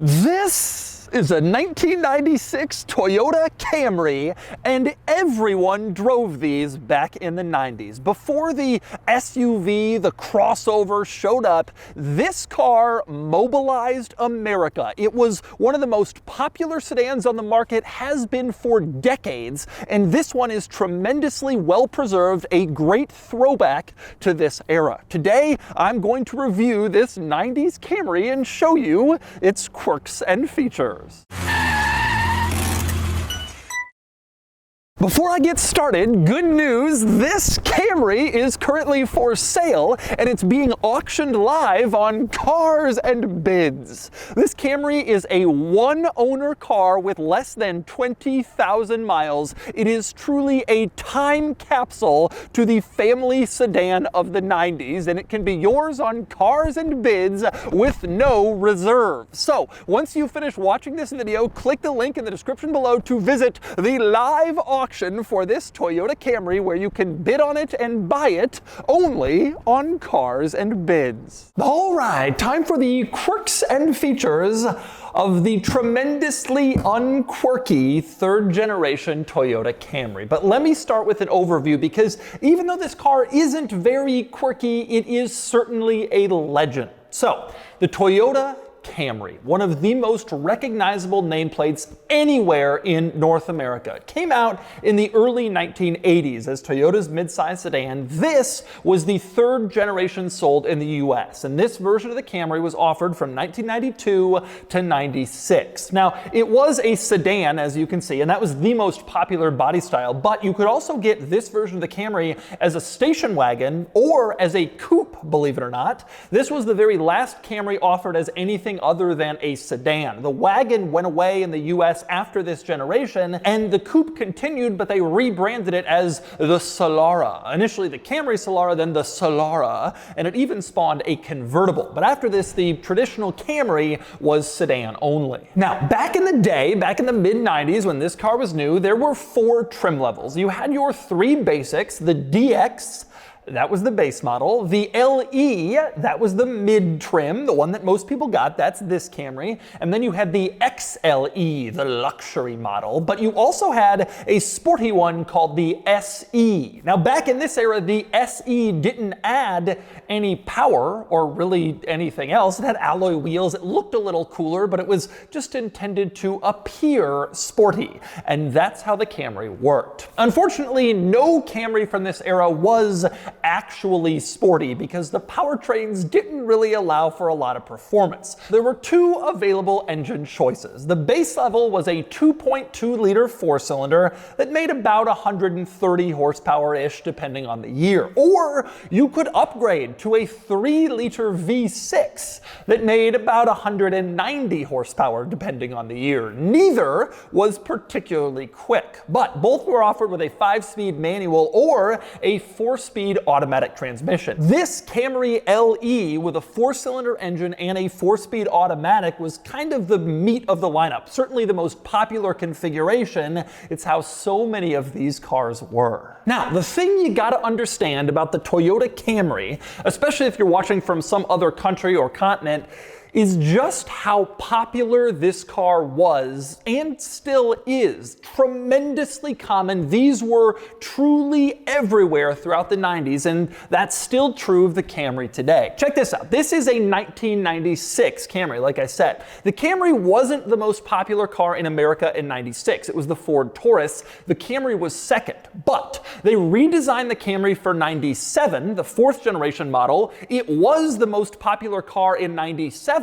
This is a 1996 Toyota Camry, and everyone drove these back in the 90s. Before the SUV, the crossover showed up, this car mobilized America. It was one of the most popular sedans on the market, has been for decades, and this one is tremendously well preserved, a great throwback to this era. Today, I'm going to review this 90s Camry and show you its quirks and features. Before I get started, good news, this Camry is currently for sale and it's being auctioned live on Cars and Bids. This Camry is a one-owner car with less than 20,000 miles. It is truly a time capsule to the family sedan of the 90s, and it can be yours on Cars and Bids with no reserve. So, once you finish watching this video, click the link in the description below to visit the live auction for this Toyota Camry, where you can bid on it and buy it only on Cars and Bids. All right, time for the quirks and features of the tremendously unquirky third generation Toyota Camry. But let me start with an overview, because even though this car isn't very quirky, it is certainly a legend. So, the Toyota Camry, one of the most recognizable nameplates anywhere in North America. It came out in the early 1980s as Toyota's midsize sedan. This was the third generation sold in the US, and this version of the Camry was offered from 1992 to 96. Now, it was a sedan, as you can see, and that was the most popular body style, but you could also get this version of the Camry as a station wagon or as a coupe, believe it or not. This was the very last Camry offered as anything other than a sedan. The wagon went away in the US after this generation, and the coupe continued, but they rebranded it as the Solara. Initially the Camry Solara, then the Solara, and it even spawned a convertible. But after this, the traditional Camry was sedan only. Now, back in the day, back in the mid-90s when this car was new, there were 4 trim levels. You had your 3 basics, the DX, that was the base model. The LE, that was the mid trim, the one that most people got. That's this Camry. And then you had the XLE, the luxury model. But you also had a sporty one called the SE. Now, back in this era, the SE didn't add any power or really anything else. It had alloy wheels. It looked a little cooler, but it was just intended to appear sporty. And that's how the Camry worked. Unfortunately, no Camry from this era was actually sporty because the powertrains didn't really allow for a lot of performance. There were 2 available engine choices. The base level was a 2.2 liter 4-cylinder that made about 130 horsepower-ish depending on the year. Or you could upgrade to a 3 liter V6 that made about 190 horsepower depending on the year. Neither was particularly quick, but both were offered with a 5-speed manual or a 4-speed automatic transmission. This Camry LE with a 4-cylinder engine and a 4-speed automatic was kind of the meat of the lineup. Certainly the most popular configuration. It's how so many of these cars were. Now, the thing you gotta understand about the Toyota Camry, especially if you're watching from some other country or continent, is just how popular this car was and still is. Tremendously common. These were truly everywhere throughout the 90s, and that's still true of the Camry today. Check this out. This is a 1996 Camry, like I said. The Camry wasn't the most popular car in America in 96. It was the Ford Taurus. The Camry was second, but they redesigned the Camry for 97, the 4th generation model. It was the most popular car in 97,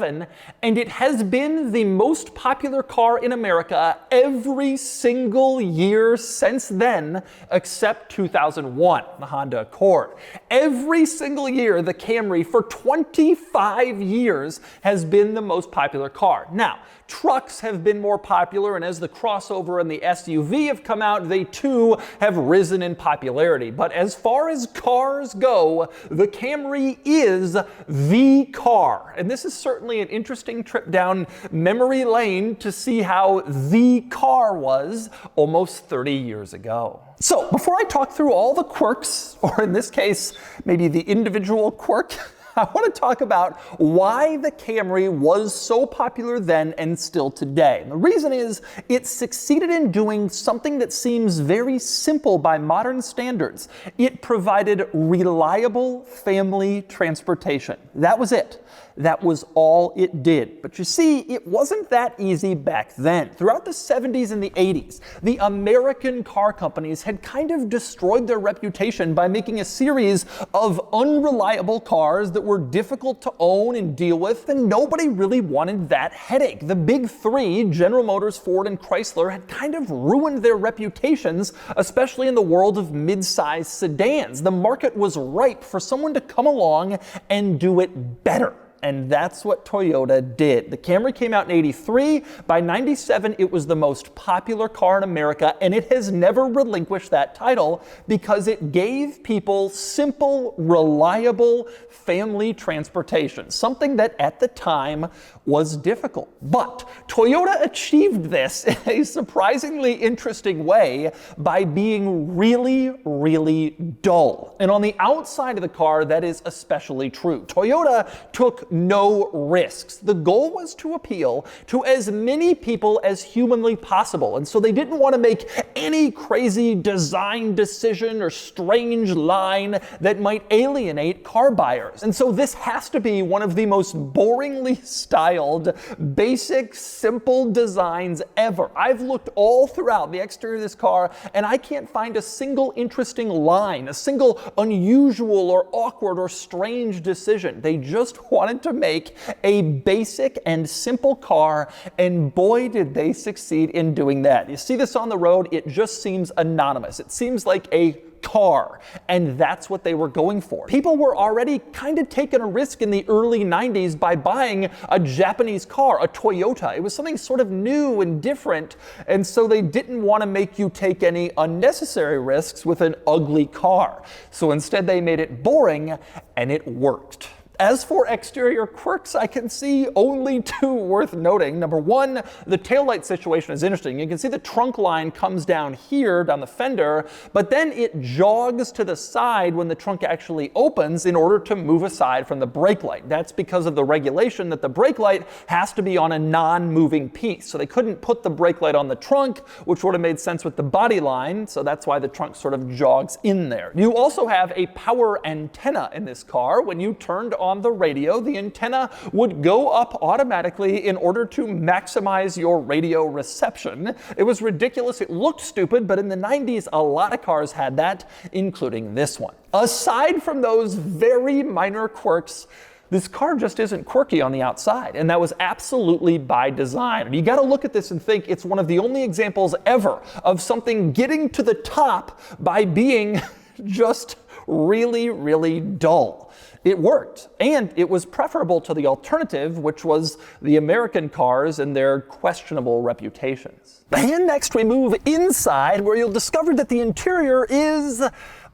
and it has been the most popular car in America every single year since then, except 2001, the Honda Accord. Every single year, the Camry for 25 years has been the most popular car. Now, trucks have been more popular, and as the crossover and the SUV have come out, they too have risen in popularity. But as far as cars go, the Camry is the car. And this is certainly an interesting trip down memory lane to see how the car was almost 30 years ago. So, before I talk through all the quirks, or in this case, maybe the individual quirk I want to talk about why the Camry was so popular then and still today. And the reason is it succeeded in doing something that seems very simple by modern standards. It provided reliable family transportation. That was it. That was all it did. But you see, it wasn't that easy back then. Throughout the 70s and the 80s, the American car companies had kind of destroyed their reputation by making a series of unreliable cars that were difficult to own and deal with, and nobody really wanted that headache. The big three, General Motors, Ford, and Chrysler, had kind of ruined their reputations, especially in the world of mid-size sedans. The market was ripe for someone to come along and do it better. And that's what Toyota did. The Camry came out in '83. By '97, it was the most popular car in America, and it has never relinquished that title because it gave people simple, reliable family transportation, something that at the time was difficult. But Toyota achieved this in a surprisingly interesting way by being really, really dull. And on the outside of the car, that is especially true. Toyota took no risks. The goal was to appeal to as many people as humanly possible, and so they didn't want to make any crazy design decision or strange line that might alienate car buyers. And so this has to be one of the most boringly styled, basic, simple designs ever. I've looked all throughout the exterior of this car, and I can't find a single interesting line, a single unusual or awkward or strange decision. They just wanted to make a basic and simple car, and boy did they succeed in doing that. You see this on the road, it just seems anonymous. It seems like a car, and that's what they were going for. People were already kind of taking a risk in the early 90s by buying a Japanese car, a Toyota. It was something sort of new and different, and so they didn't want to make you take any unnecessary risks with an ugly car. So instead they made it boring, and it worked. As for exterior quirks, I can see only two worth noting. Number one, the taillight situation is interesting. You can see the trunk line comes down here, down the fender, but then it jogs to the side when the trunk actually opens in order to move aside from the brake light. That's because of the regulation that the brake light has to be on a non-moving piece. So they couldn't put the brake light on the trunk, which would have made sense with the body line, so that's why the trunk sort of jogs in there. You also have a power antenna in this car. When you turned on the radio, the antenna would go up automatically in order to maximize your radio reception. It was ridiculous. It looked stupid, but in the 90s, a lot of cars had that, including this one. Aside from those very minor quirks, this car just isn't quirky on the outside, and that was absolutely by design. You got to look at this and think it's one of the only examples ever of something getting to the top by being just really, really dull. It worked, and it was preferable to the alternative, which was the American cars and their questionable reputations. And next we move inside, where you'll discover that the interior is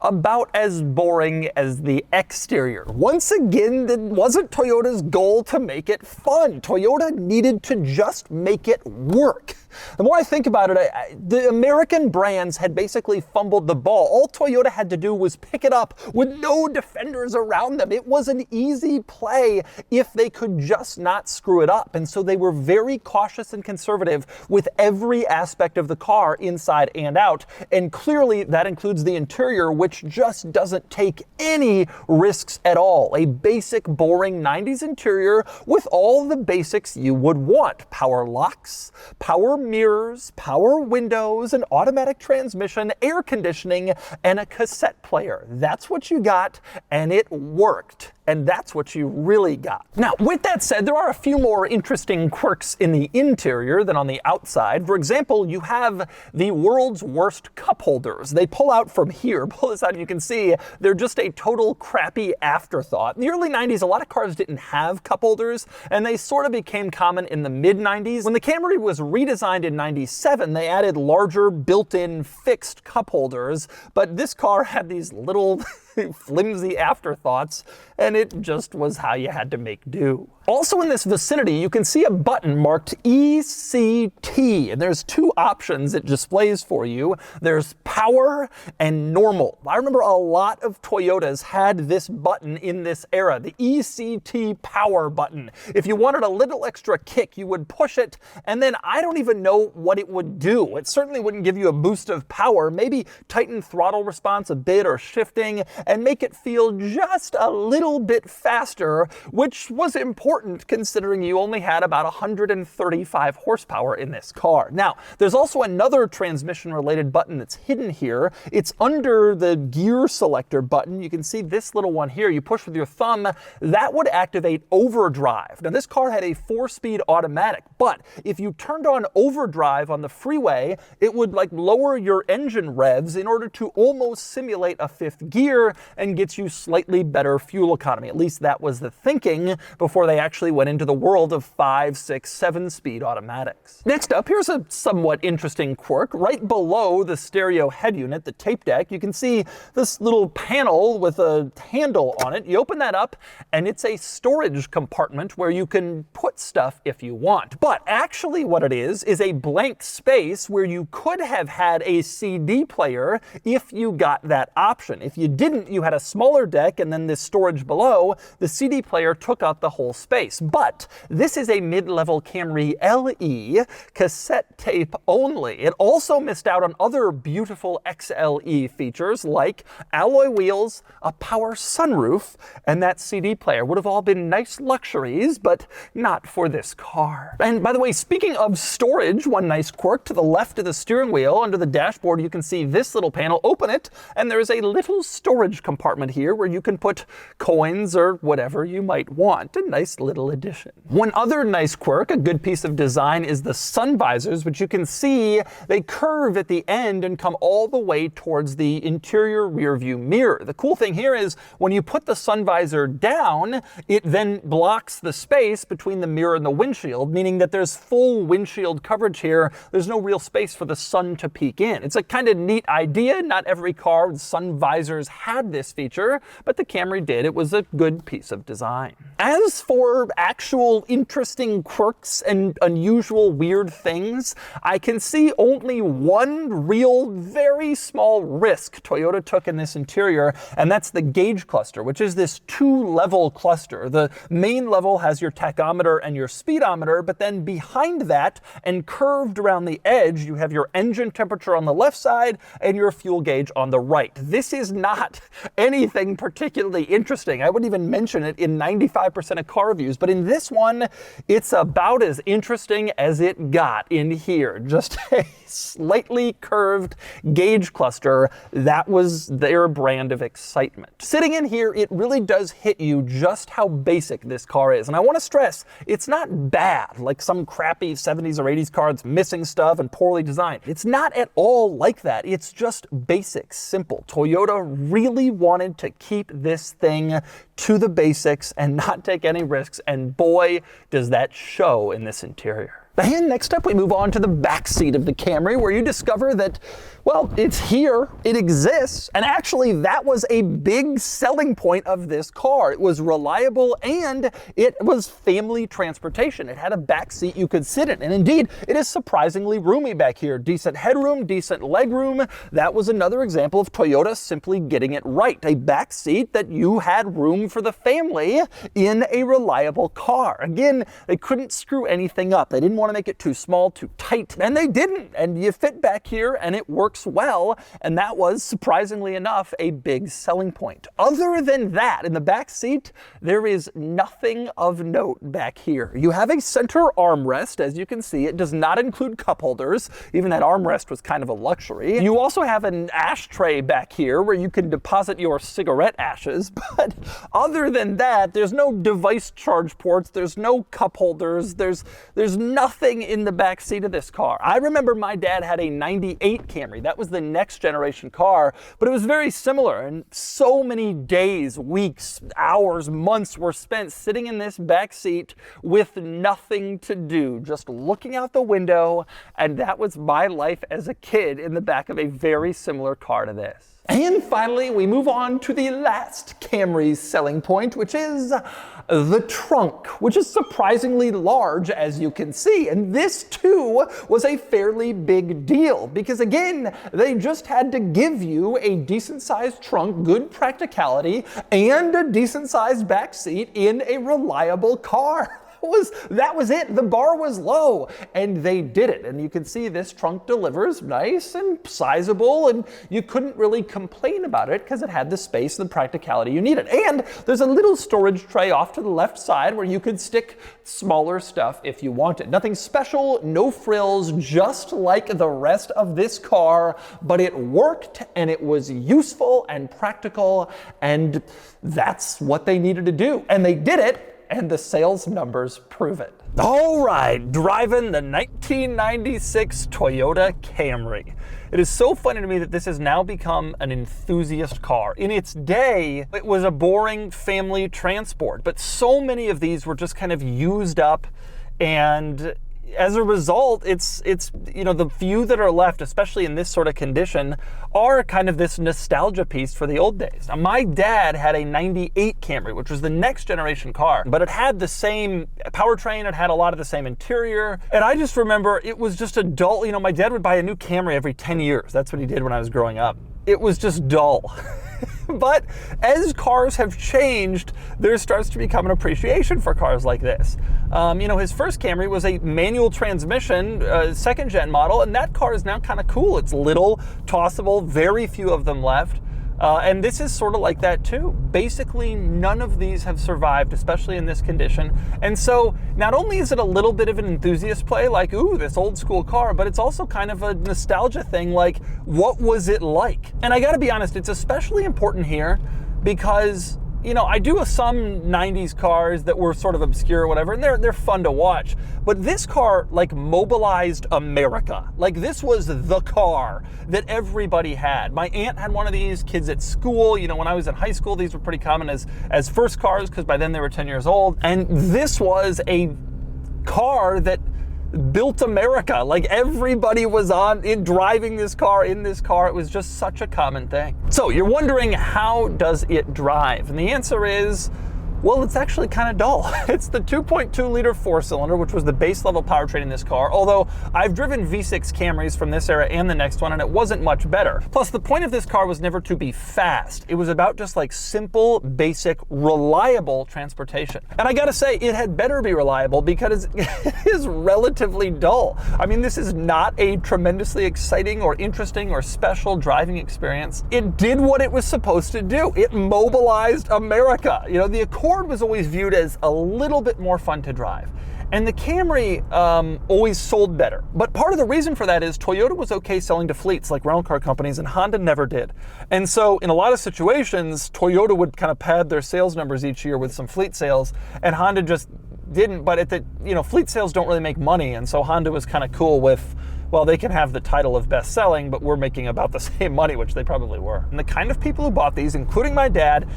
about as boring as the exterior. Once again, it wasn't Toyota's goal to make it fun. Toyota needed to just make it work. The more I think about it, the American brands had basically fumbled the ball. All Toyota had to do was pick it up with no defenders around them. It was an easy play if they could just not screw it up. And so they were very cautious and conservative with every aspect of the car, inside and out. And clearly that includes the interior, which just doesn't take any risks at all. A basic, boring 90s interior with all the basics you would want. Power locks, power mirrors, power windows, an automatic transmission, air conditioning, and a cassette player. That's what you got, and it worked. And that's what you really got. Now, with that said, there are a few more interesting quirks in the interior than on the outside. For example, you have the world's worst cup holders. They pull out from here. Pull this out, and you can see they're just a total crappy afterthought. In the early 90s, a lot of cars didn't have cup holders, and they sort of became common in the mid-90s. When the Camry was redesigned in 97, they added larger built-in fixed cup holders, but this car had these little flimsy afterthoughts, and it just was how you had to make do. Also in this vicinity, you can see a button marked ECT, and there's two options it displays for you. There's power and normal. I remember a lot of Toyotas had this button in this era, the ECT power button. If you wanted a little extra kick, you would push it, and then I don't even know what it would do. It certainly wouldn't give you a boost of power, maybe tighten throttle response a bit or shifting, and make it feel just a little bit faster, which was important considering you only had about 135 horsepower in this car. Now, there's also another transmission-related button that's hidden here. It's under the gear selector button. You can see this little one here. You push with your thumb. That would activate overdrive. Now, this car had a 4-speed automatic, but if you turned on overdrive on the freeway, it would lower your engine revs in order to almost simulate a 5th gear and get you slightly better fuel economy. At least that was the thinking before they actually went into the world of 5, 6, 7-speed automatics. Next up, here's a somewhat interesting quirk. Right below the stereo head unit, the tape deck, you can see this little panel with a handle on it. You open that up, and it's a storage compartment where you can put stuff if you want. But actually what it is a blank space where you could have had a CD player if you got that option. If you didn't, you had a smaller deck and then this storage below. The CD player took up the whole space. But this is a mid-level Camry LE, cassette tape only. It also missed out on other beautiful XLE features like alloy wheels, a power sunroof, and that CD player. Would have all been nice luxuries, but not for this car. And by the way, speaking of storage, one nice quirk to the left of the steering wheel, under the dashboard, you can see this little panel. Open it, and there's a little storage compartment here where you can put coins or whatever you might want. A nice little addition. One other nice quirk, a good piece of design, is the sun visors, which you can see they curve at the end and come all the way towards the interior rear view mirror. The cool thing here is when you put the sun visor down, it then blocks the space between the mirror and the windshield, meaning that there's full windshield coverage here. There's no real space for the sun to peek in. It's a kind of neat idea. Not every car with sun visors had this feature, but the Camry did. It was a good piece of design. As for actual interesting quirks and unusual weird things, I can see only one real, very small risk Toyota took in this interior, and that's the gauge cluster, which is this 2-level cluster. The main level has your tachometer and your speedometer, but then behind that and curved around the edge, you have your engine temperature on the left side and your fuel gauge on the right. This is not anything particularly interesting. I wouldn't even mention it in 95% of car reviews, but in this one, it's about as interesting as it got in here. Just a slightly curved gauge cluster. That was their brand of excitement. Sitting in here, it really does hit you just how basic this car is. And I want to stress, it's not bad, like some crappy 70s or 80s car that's missing stuff and poorly designed. It's not at all like that. It's just basic, simple. Toyota really wanted to keep this thing to the basics and not take any risks, and boy, does that show in this interior. And next up, we move on to the back seat of the Camry, where you discover that, well, it's here, it exists, and actually that was a big selling point of this car. It was reliable and it was family transportation. It had a back seat you could sit in, and indeed, it is surprisingly roomy back here. Decent headroom, decent legroom. That was another example of Toyota simply getting it right. A back seat that you had room for the family in a reliable car. Again, they couldn't screw anything up. They didn't want to make it too small, too tight, and they didn't. And you fit back here and it works well, and that was, surprisingly enough, a big selling point. Other than that, in the back seat, there is nothing of note back here. You have a center armrest, as you can see. It does not include cup holders. Even that armrest was kind of a luxury. You also have an ashtray back here where you can deposit your cigarette ashes, but other than that, there's no device charge ports, there's no cup holders, there's nothing in the back seat of this car. I remember my dad had a 98 Camry. That was the next generation car, but it was very similar, and so many days, weeks, hours, months were spent sitting in this back seat with nothing to do, just looking out the window, and that was my life as a kid in the back of a very similar car to this. And finally, we move on to the last Camry's selling point, which is the trunk, which is surprisingly large, as you can see. And this too was a fairly big deal because, again, they just had to give you a decent sized trunk, good practicality, and a decent sized back seat in a reliable car. That was it. The bar was low, and they did it. And you can see this trunk delivers nice and sizable, and you couldn't really complain about it because it had the space and the practicality you needed. And there's a little storage tray off to the left side where you could stick smaller stuff if you wanted. Nothing special, no frills, just like the rest of this car, but it worked and it was useful and practical, and that's what they needed to do. And they did it. And the sales numbers prove it. All right, driving the 1996 Toyota Camry. It is so funny to me that this has now become an enthusiast car. In its day, it was a boring family transport, but so many of these were just kind of used up, and as a result, it's the few that are left, especially in this sort of condition, are kind of this nostalgia piece for the old days. Now, my dad had a 98 Camry, which was the next generation car, but it had the same powertrain, it had a lot of the same interior, and I just remember it was just a dull, my dad would buy a new Camry every 10 years. That's what he did when I was growing up. It was just dull. But as cars have changed, there starts to become an appreciation for cars like this. His first Camry was a manual transmission, second gen model, and that car is now kind of cool. It's little, tossable, very few of them left. And this is sort of like that too. Basically, none of these have survived, especially in this condition. And so not only is it a little bit of an enthusiast play, like, ooh, this old school car, but it's also kind of a nostalgia thing, like, what was it like? And I gotta be honest, it's especially important here because I do some 90s cars that were sort of obscure or whatever, and they're fun to watch. But this car, mobilized America. This was the car that everybody had. My aunt had one of these, kids at school. When I was in high school, these were pretty common as first cars because by then they were 10 years old. And this was a car that built America. Everybody was driving this car, in this car. It was just such a common thing. So you're wondering, how does it drive? And the answer is, well, it's actually kind of dull. It's the 2.2 liter four-cylinder, which was the base level powertrain in this car, although I've driven V6 Camrys from this era and the next one, and it wasn't much better. Plus, the point of this car was never to be fast. It was about just simple, basic, reliable transportation. And I gotta say, it had better be reliable because it is relatively dull. I mean, this is not a tremendously exciting or interesting or special driving experience. It did what it was supposed to do. It mobilized America. The Accord was always viewed as a little bit more fun to drive. And the Camry always sold better. But part of the reason for that is Toyota was okay selling to fleets like rental car companies, and Honda never did. And so in a lot of situations, Toyota would kind of pad their sales numbers each year with some fleet sales, and Honda just didn't. But fleet sales don't really make money, and so Honda was kind of cool with, well, they can have the title of best selling, but we're making about the same money, which they probably were. And the kind of people who bought these, including my dad,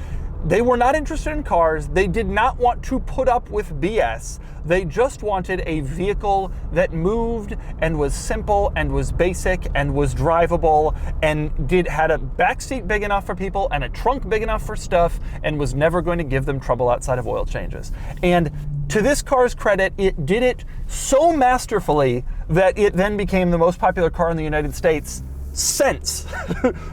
they were not interested in cars. They did not want to put up with BS. They just wanted a vehicle that moved and was simple and was basic and was drivable and had a backseat big enough for people and a trunk big enough for stuff and was never going to give them trouble outside of oil changes. And to this car's credit, it did it so masterfully that it then became the most popular car in the United States since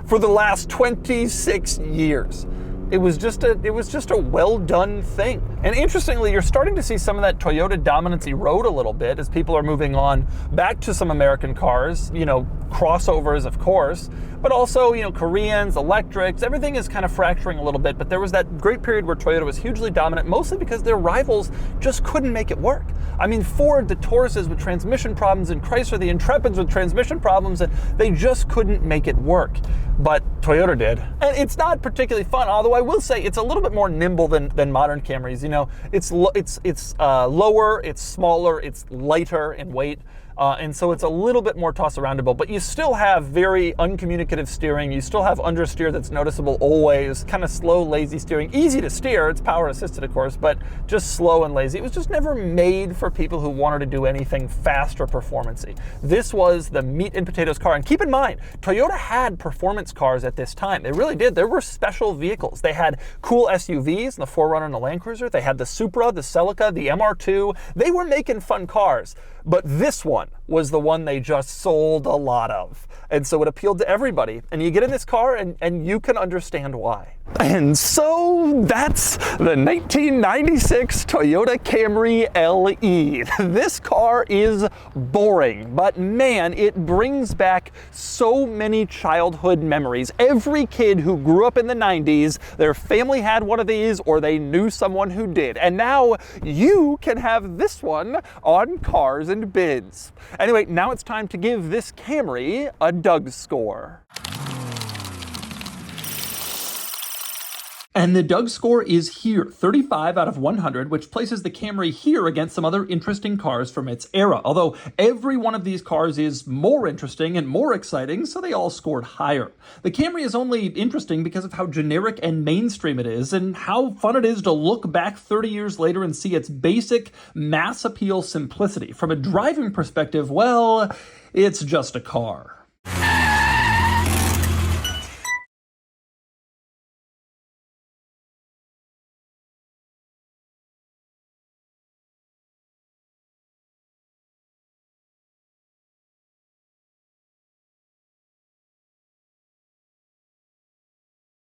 for the last 26 years. It was just a well done thing. And interestingly, you're starting to see some of that Toyota dominance erode a little bit as people are moving on back to some American cars, crossovers, of course, but also, Koreans, electrics, everything is kind of fracturing a little bit. But there was that great period where Toyota was hugely dominant, mostly because their rivals just couldn't make it work. I mean, Ford, the Tauruses with transmission problems, and Chrysler, the Intrepids with transmission problems, and they just couldn't make it work. But Toyota did. And it's not particularly fun, although I will say it's a little bit more nimble than modern Camrys. It's lower, it's smaller, it's lighter in weight. And so it's a little bit more toss-aroundable, but you still have very uncommunicative steering. You still have understeer that's noticeable always, kind of slow, lazy steering. Easy to steer, it's power assisted of course, but just slow and lazy. It was just never made for people who wanted to do anything fast or performance-y. This was the meat and potatoes car. And keep in mind, Toyota had performance cars at this time. They really did. There were special vehicles. They had cool SUVs, the 4Runner and the Land Cruiser. They had the Supra, the Celica, the MR2. They were making fun cars. But this one was the one they just sold a lot of. And so it appealed to everybody. And you get in this car and you can understand why. And so that's the 1996 Toyota Camry LE. This car is boring, but man, it brings back so many childhood memories. Every kid who grew up in the 90s, their family had one of these or they knew someone who did. And now you can have this one on Cars and Bids. Anyway, now it's time to give this Camry a DougScore. And the DougScore is here, 35 out of 100, which places the Camry here against some other interesting cars from its era. Although every one of these cars is more interesting and more exciting, so they all scored higher. The Camry is only interesting because of how generic and mainstream it is, and how fun it is to look back 30 years later and see its basic mass appeal simplicity. From a driving perspective, well, it's just a car.